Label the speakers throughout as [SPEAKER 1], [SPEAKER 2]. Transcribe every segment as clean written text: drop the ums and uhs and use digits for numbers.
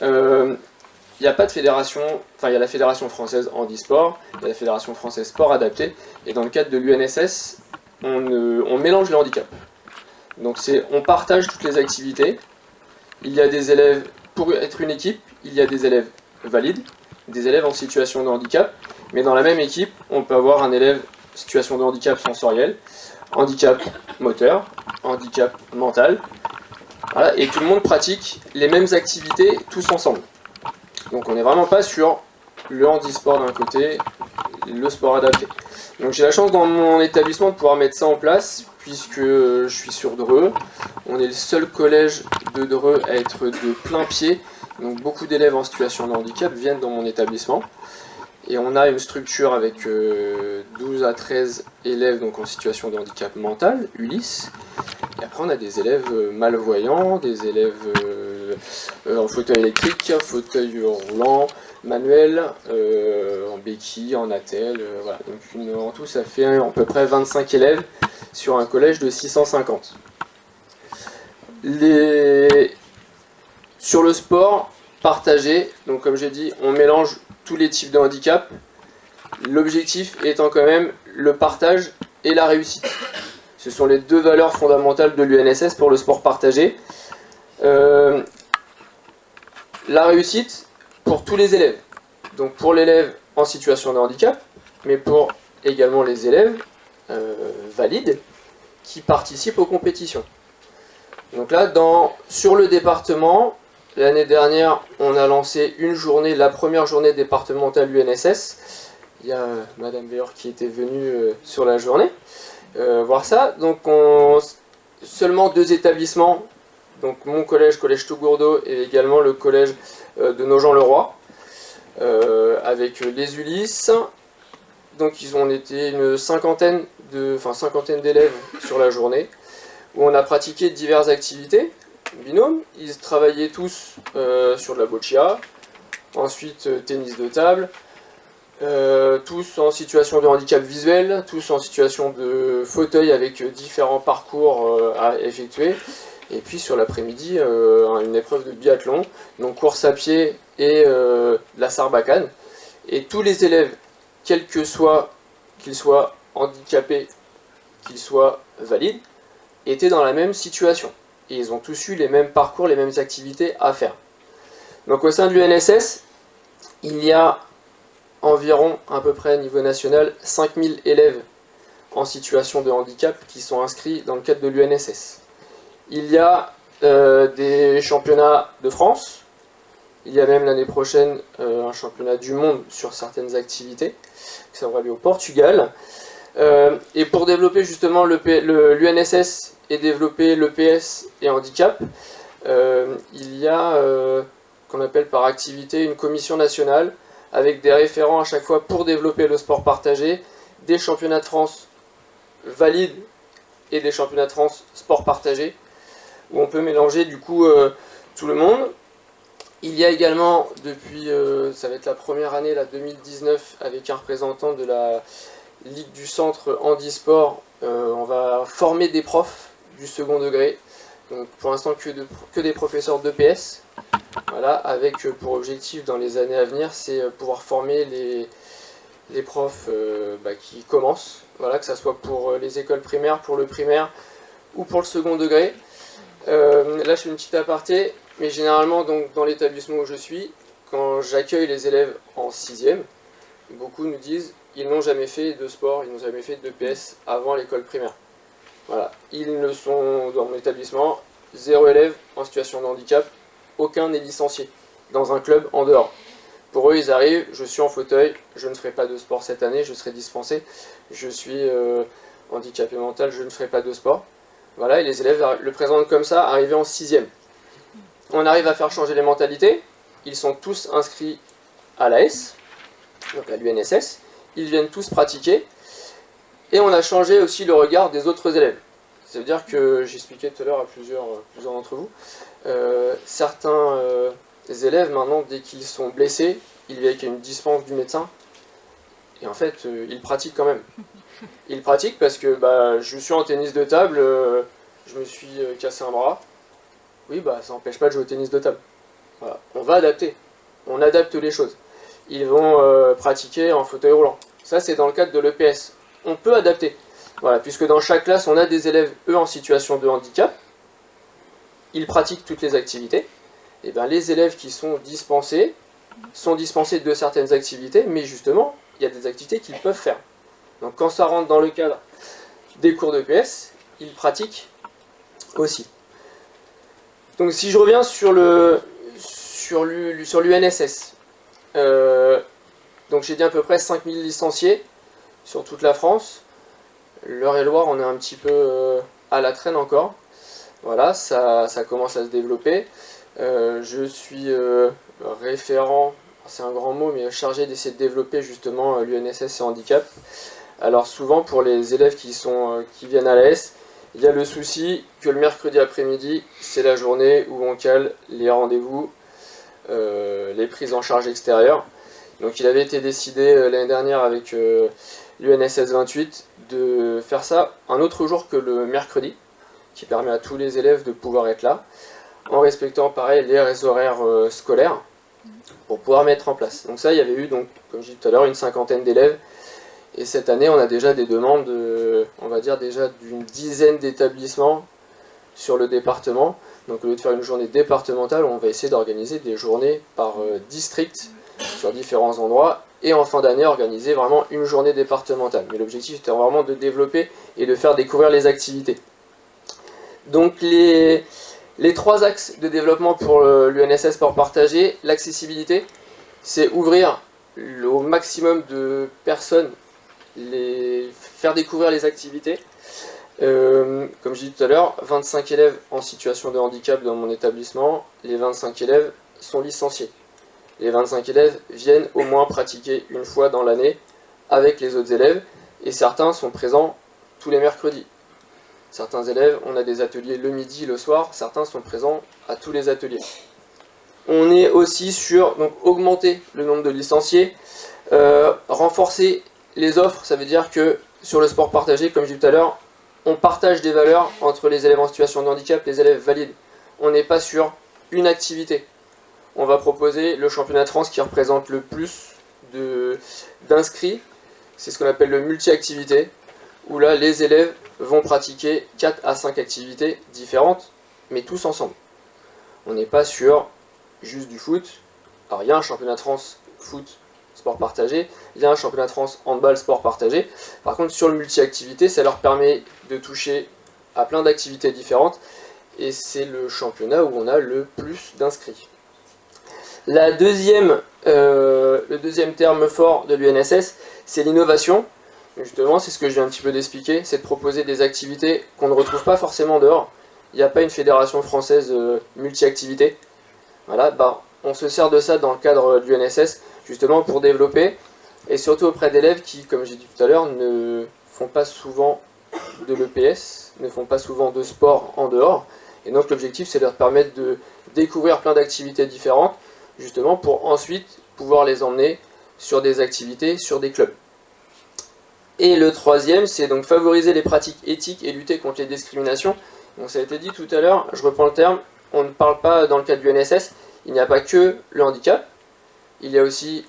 [SPEAKER 1] Il n'y a pas de fédération, enfin il y a la fédération française handisport, il y a la fédération française sport adapté, et dans le cadre de l'UNSS, on mélange les handicaps. Donc on partage toutes les activités, il y a des élèves, pour être une équipe, il y a des élèves valides, des élèves en situation de handicap, mais dans la même équipe, on peut avoir un élève en situation de handicap sensoriel, handicap moteur, handicap mental, voilà, et tout le monde pratique les mêmes activités tous ensemble. Donc on n'est vraiment pas sur le handisport d'un côté, le sport adapté. Donc j'ai la chance dans mon établissement de pouvoir mettre ça en place, puisque je suis sur Dreux. On est le seul collège de Dreux à être de plein pied, donc beaucoup d'élèves en situation de handicap viennent dans mon établissement. Et on a une structure avec 12 à 13 élèves donc en situation de handicap mental, Ulysse. Et après on a des élèves malvoyants, des élèves en fauteuil électrique, fauteuil roulant, manuel, en béquille, en attelle. Voilà. Donc en tout ça fait à peu près 25 élèves sur un collège de 650. Sur le sport partagé, donc comme j'ai dit, on mélange tous les types de handicap, l'objectif étant quand même le partage et la réussite. Ce sont les deux valeurs fondamentales de l'UNSS pour le sport partagé. La réussite pour tous les élèves, donc pour l'élève en situation de handicap, mais pour également les élèves valides qui participent aux compétitions. Donc là, sur le département, l'année dernière, on a lancé une journée, la première journée départementale UNSS. Il y a Madame Béor qui était venue sur la journée voir ça. Donc seulement 2 établissements, donc mon collège, collège Tougourdeau, et également le collège de Nogent-le-Roi, avec les Ulysses. Donc ils ont été une cinquantaine d'élèves sur la journée, où on a pratiqué diverses activités. Binôme, ils travaillaient tous sur de la boccia, ensuite tennis de table, tous en situation de handicap visuel, tous en situation de fauteuil avec différents parcours à effectuer, et puis sur l'après-midi une épreuve de biathlon, donc course à pied et la sarbacane, et tous les élèves, quel que soit qu'ils soient handicapés, qu'ils soient valides, étaient dans la même situation. Et ils ont tous eu les mêmes parcours, les mêmes activités à faire. Donc au sein de l'UNSS, il y a environ, à peu près à niveau national, 5000 élèves en situation de handicap qui sont inscrits dans le cadre de l'UNSS. Il y a des championnats de France, il y a même l'année prochaine un championnat du monde sur certaines activités, ça aura lieu au Portugal. Et pour développer justement l'UNSS et développer l'EPS et handicap, il y a, qu'on appelle par activité, une commission nationale avec des référents à chaque fois pour développer le sport partagé, des championnats de France valides et des championnats de France sport partagé, où on peut mélanger du coup tout le monde. Il y a également, depuis, ça va être la première année, la 2019, avec un représentant de la Ligue du Centre Handisport, on va former des profs du second degré, donc pour l'instant que des professeurs d'EPS, voilà, avec pour objectif dans les années à venir, c'est pouvoir former les profs qui commencent, voilà, que ce soit pour les écoles primaires, pour le primaire ou pour le second degré. Là je fais une petite aparté, mais généralement donc, dans l'établissement où je suis, quand j'accueille les élèves en 6e, beaucoup nous disent ils n'ont jamais fait de sport, ils n'ont jamais fait d'EPS avant l'école primaire. Voilà, ils ne sont dans mon établissement, 0 élève en situation de handicap, aucun n'est licencié dans un club en dehors. Pour eux, ils arrivent, je suis en fauteuil, je ne ferai pas de sport cette année, je serai dispensé, je suis handicapé mental, je ne ferai pas de sport. Voilà, et les élèves le présentent comme ça, arrivés en 6e. On arrive à faire changer les mentalités, ils sont tous inscrits à l'AS, donc à l'UNSS, ils viennent tous pratiquer, et on a changé aussi le regard des autres élèves. Ça veut dire que, j'expliquais tout à l'heure à plusieurs d'entre vous, certains élèves maintenant, dès qu'ils sont blessés, ils viennent avec une dispense du médecin, et en fait, ils pratiquent quand même. Ils pratiquent parce que je suis en tennis de table, je me suis cassé un bras, oui, ça n'empêche pas de jouer au tennis de table. Voilà. On va adapter. On adapte les choses. Ils vont pratiquer en fauteuil roulant. Ça, c'est dans le cadre de l'EPS. On peut adapter. Voilà, puisque dans chaque classe, on a des élèves, eux, en situation de handicap. Ils pratiquent toutes les activités. Et bien, les élèves qui sont dispensés de certaines activités, mais justement, il y a des activités qu'ils peuvent faire. Donc, quand ça rentre dans le cadre des cours d'EPS, ils pratiquent aussi. Donc, si je reviens sur l'UNSS, donc j'ai dit à peu près 5000 licenciés sur toute la France. L'Eure-et-Loire, on est un petit peu à la traîne encore. Voilà, ça commence à se développer. Je suis référent, c'est un grand mot, mais chargé d'essayer de développer justement l'UNSS et handicap. Alors souvent pour les élèves qui viennent à l'AS, il y a le souci que le mercredi après-midi, c'est la journée où on cale les rendez-vous, les prises en charge extérieures. Donc il avait été décidé l'année dernière avec l'UNSS 28 de faire ça un autre jour que le mercredi, qui permet à tous les élèves de pouvoir être là, en respectant pareil les horaires scolaires, pour pouvoir mettre en place. Donc ça, il y avait eu, donc, comme je disais tout à l'heure, une cinquantaine d'élèves, et cette année, on a déjà des demandes, on va dire déjà d'une dizaine d'établissements sur le département. Donc au lieu de faire une journée départementale, on va essayer d'organiser des journées par district sur différents endroits, et en fin d'année, organiser vraiment une journée départementale. Mais l'objectif était vraiment de développer et de faire découvrir les activités. Donc les trois axes de développement pour l'UNSS Sport Partagé, l'accessibilité, c'est ouvrir au maximum de personnes, faire découvrir les activités. Comme je disais tout à l'heure, 25 élèves en situation de handicap dans mon établissement, les 25 élèves sont licenciés. Les 25 élèves viennent au moins pratiquer une fois dans l'année avec les autres élèves, et certains sont présents tous les mercredis. Certains élèves, on a des ateliers le midi, le soir, certains sont présents à tous les ateliers. On est aussi sur donc, augmenter le nombre de licenciés, renforcer les offres, ça veut dire que sur le sport partagé, comme je disais tout à l'heure, on partage des valeurs entre les élèves en situation de handicap et les élèves valides. On n'est pas sur une activité. On va proposer le championnat de France qui représente le plus d'inscrits, c'est ce qu'on appelle le multi-activité, où là les élèves vont pratiquer 4 à 5 activités différentes, mais tous ensemble. On n'est pas sur juste du foot. Alors il y a un championnat de France foot, sport partagé, il y a un championnat de France handball, sport partagé. Par contre sur le multi-activité, ça leur permet de toucher à plein d'activités différentes, et c'est le championnat où on a le plus d'inscrits. Le deuxième terme fort de l'UNSS, c'est l'innovation. Justement, c'est ce que je viens un petit peu d'expliquer, c'est de proposer des activités qu'on ne retrouve pas forcément dehors. Il n'y a pas une fédération française multi-activité. Voilà, on se sert de ça dans le cadre de l'UNSS, justement pour développer, et surtout auprès d'élèves qui, comme j'ai dit tout à l'heure, ne font pas souvent de l'EPS, ne font pas souvent de sport en dehors. Et donc l'objectif, c'est de leur permettre de découvrir plein d'activités différentes, justement pour ensuite pouvoir les emmener sur des activités, sur des clubs. Et le troisième, c'est donc favoriser les pratiques éthiques et lutter contre les discriminations. Donc ça a été dit tout à l'heure, je reprends le terme, on ne parle pas dans le cadre du NSS, il n'y a pas que le handicap, il y a aussi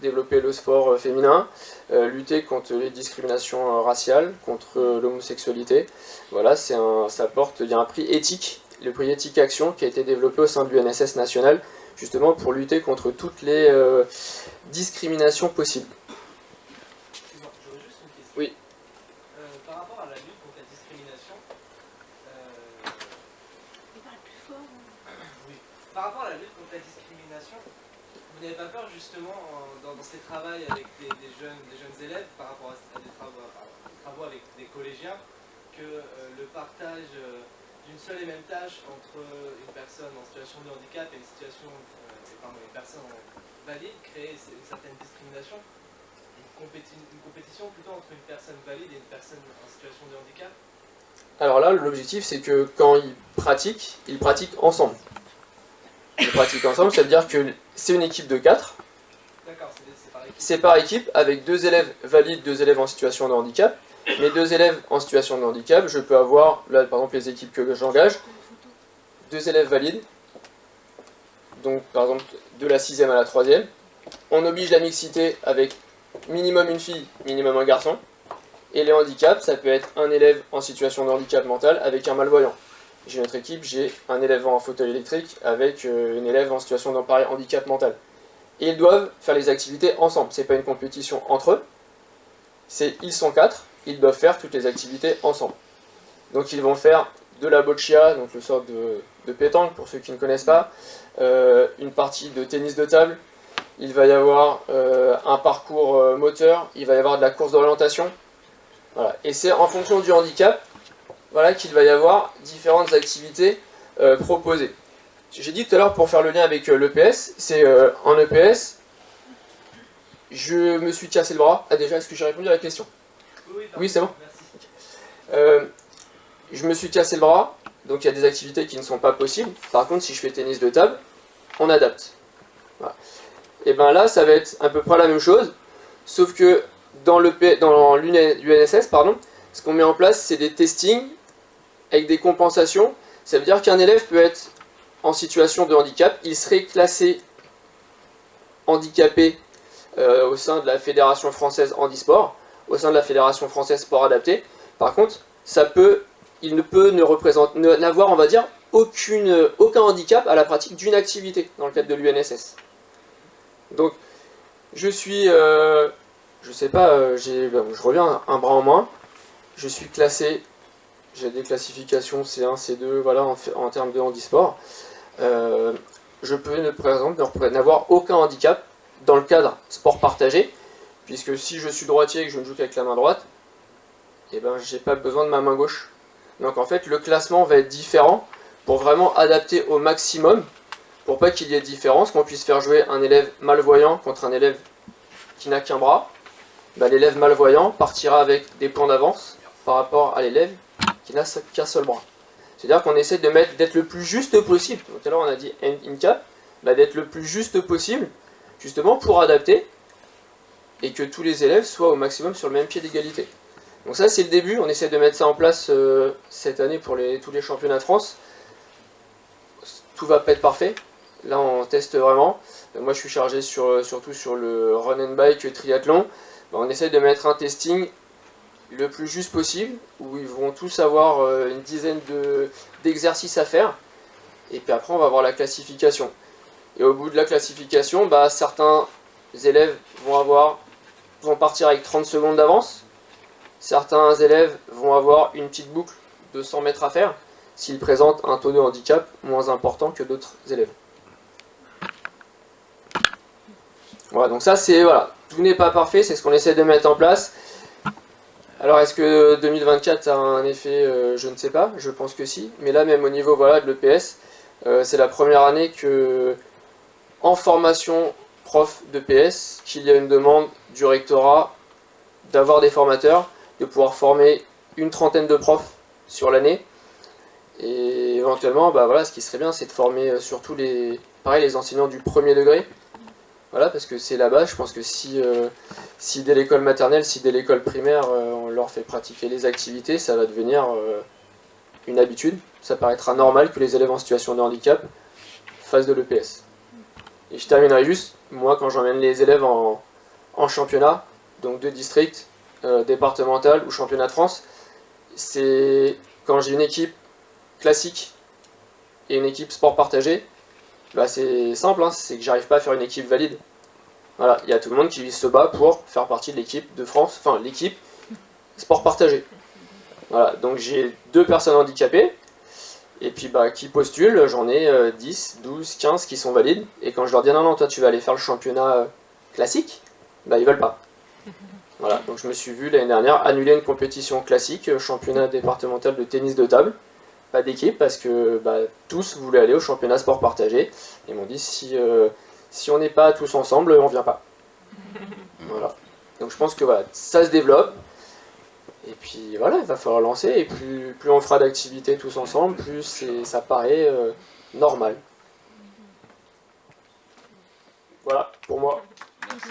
[SPEAKER 1] développer le sport féminin, lutter contre les discriminations raciales, contre l'homosexualité. Voilà, il y a un prix éthique, le prix éthique action qui a été développé au sein de l'UNSS national, justement pour lutter contre toutes les discriminations possibles. Oui.
[SPEAKER 2] Par rapport à la lutte contre la discrimination, oui. Par rapport à la lutte contre la discrimination, vous n'avez pas peur justement dans ces travaux avec des jeunes élèves par rapport à des travaux avec des collégiens que le partage d'une seule et même tâche entre une personne en situation de handicap et une personne valide crée une certaine discrimination? Une compétition plutôt entre une personne valide et une personne en situation de handicap?
[SPEAKER 1] Alors là, l'objectif, c'est que quand ils pratiquent ensemble. Ils pratiquent ensemble, ça veut dire que c'est une équipe de 4.
[SPEAKER 2] D'accord, c'est par équipe.
[SPEAKER 1] C'est par équipe, avec 2 élèves valides, 2 élèves en situation de handicap. Mais 2 élèves en situation de handicap, je peux avoir, là par exemple les équipes que j'engage, 2 élèves valides, donc par exemple de la 6e à la 3e. On oblige la mixité avec minimum une fille, minimum un garçon. Et les handicaps, ça peut être un élève en situation de handicap mental avec un malvoyant. J'ai notre équipe, j'ai un élève en fauteuil électrique avec une élève en situation de pareil handicap mental. Et ils doivent faire les activités ensemble. C'est pas une compétition entre eux. Ils sont 4, ils doivent faire toutes les activités ensemble. Donc ils vont faire de la boccia, donc le sort de pétanque pour ceux qui ne connaissent pas, une partie de tennis de table, il va y avoir un parcours moteur, il va y avoir de la course d'orientation. Voilà. Et c'est en fonction du handicap, voilà, qu'il va y avoir différentes activités proposées. J'ai dit tout à l'heure pour faire le lien avec l'EPS, c'est en EPS, je me suis cassé le bras. Ah déjà, est-ce que j'ai répondu à la question? Oui, c'est bon. Je me suis cassé le bras, donc il y a des activités qui ne sont pas possibles. Par contre, si je fais tennis de table, on adapte. Voilà. Et bien là, ça va être à peu près la même chose, sauf que dans l'UNSS, ce qu'on met en place, c'est des testings avec des compensations. Ça veut dire qu'un élève peut être en situation de handicap, il serait classé handicapé au sein de la Fédération française handisport, au sein de la Fédération française sport adapté. Par contre, il ne peut n'avoir, on va dire, aucun handicap à la pratique d'une activité dans le cadre de l'UNSS. Donc, je suis, je sais pas, je reviens un bras en moins, je suis classé, j'ai des classifications C1, C2, voilà, en termes de handisport. Je peux, par exemple, n'avoir aucun handicap dans le cadre sport partagé, puisque si je suis droitier et que je ne joue qu'avec la main droite, eh ben, j'ai pas besoin de ma main gauche. Donc en fait, le classement va être différent pour vraiment adapter au maximum, pour pas qu'il y ait de différence, qu'on puisse faire jouer un élève malvoyant contre un élève qui n'a qu'un bras. Ben, l'élève malvoyant partira avec des points d'avance par rapport à l'élève qui n'a qu'un seul bras. C'est-à-dire qu'on essaie d'être le plus juste possible. Tout à l'heure on a dit handicap, ben, d'être le plus juste possible, justement pour adapter et que tous les élèves soient au maximum sur le même pied d'égalité. Donc ça c'est le début, on essaie de mettre ça en place cette année pour tous les championnats de France. Tout va pas être parfait, là on teste vraiment. Moi je suis chargé surtout sur le run and bike triathlon. On essaie de mettre un testing le plus juste possible, où ils vont tous avoir une dizaine d'exercices à faire. Et puis après on va voir la classification. Et au bout de la classification, bah, certains élèves vont partir avec 30 secondes d'avance. Certains élèves vont avoir une petite boucle de 100 mètres à faire s'ils présentent un taux de handicap moins important que d'autres élèves. Voilà, donc ça c'est, voilà, tout n'est pas parfait, c'est ce qu'on essaie de mettre en place. Alors est-ce que 2024 a un effet, je ne sais pas, je pense que si, mais là même au niveau voilà, de l'EPS, c'est la première année que en formation prof d'EPS, qu'il y a une demande du rectorat d'avoir des formateurs, de pouvoir former une trentaine de profs sur l'année. Et éventuellement, bah voilà, ce qui serait bien, c'est de former surtout les enseignants du premier degré. Voilà, parce que c'est la base. Je pense que si dès l'école maternelle, si dès l'école primaire, on leur fait pratiquer les activités, ça va devenir une habitude. Ça paraîtra normal que les élèves en situation de handicap fassent de l'EPS. Et je terminerai juste, moi quand j'emmène les élèves en championnat, donc de district, départemental ou championnat de France, c'est quand j'ai une équipe classique et une équipe sport partagé, bah c'est simple, hein, c'est que j'arrive pas à faire une équipe valide. Voilà, il y a tout le monde qui se bat pour faire partie de l'équipe de France, enfin l'équipe sport partagé. Voilà, donc j'ai 2 personnes handicapées, et puis bah qui postulent, j'en ai 10, 12, 15 qui sont valides, et quand je leur dis non, non, toi tu vas aller faire le championnat classique, bah ils veulent pas. Voilà, donc je me suis vu l'année dernière annuler une compétition classique, championnat départemental de tennis de table, pas d'équipe parce que bah, tous voulaient aller au championnat sport partagé. Ils m'ont dit si on n'est pas tous ensemble, on vient pas. Voilà. Donc je pense que voilà, ça se développe. Et puis voilà, il va falloir lancer. Et plus on fera d'activités tous ensemble, plus ça paraît normal. Voilà, pour moi.
[SPEAKER 3] Merci.